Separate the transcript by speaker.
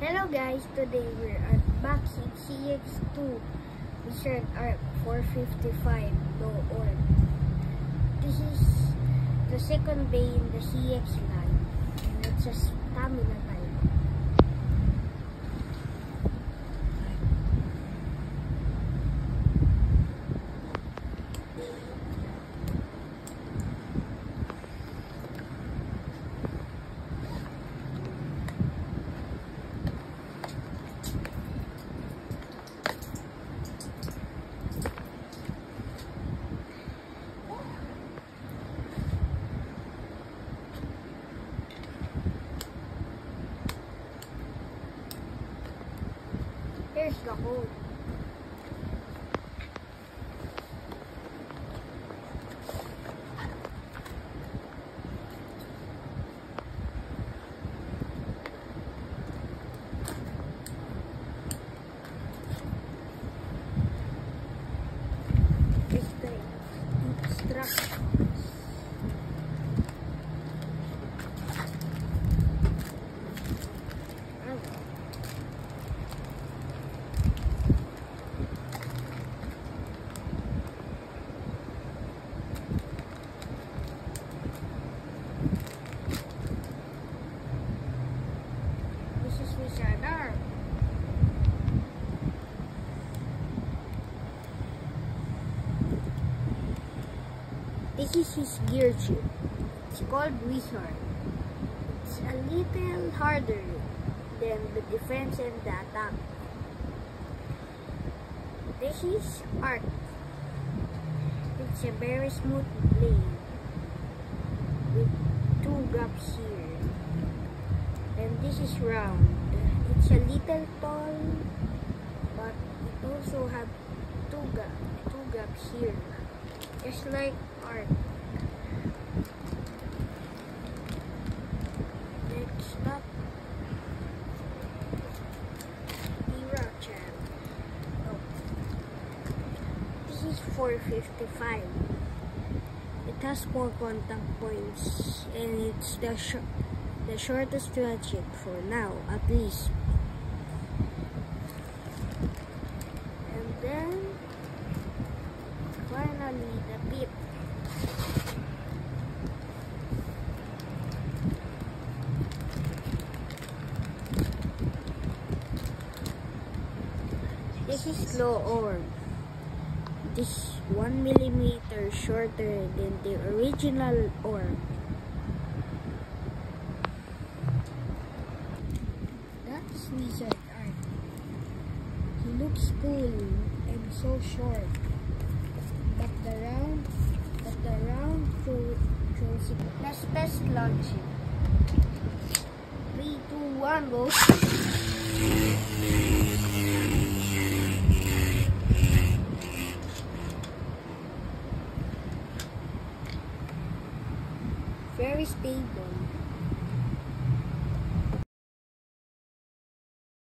Speaker 1: Hello guys, today we're at Baxi CX2 Research Arc 455 low oil. This is the second day in the CX line and it's a stamina time. Here's the code. It's the instructions. This is his gear chip. It's called Wizard. It's a little harder than the defense and the attack. This is Arc. It's a very smooth blade with two gaps here. And this is round. It's a little tall, but it also has two gaps here, just like Arc. Next up, Mirachan. This is 455. It has 4 contact points, and it's the shortest ratchet for now, at least. And then finally the bit. This is slow orb. This is 1 millimeter shorter than the original orb. That's Wizard Arc. He looks cool and so short, but the round shows it. Let's test launch it. 3, 2, 1, go! Very stable.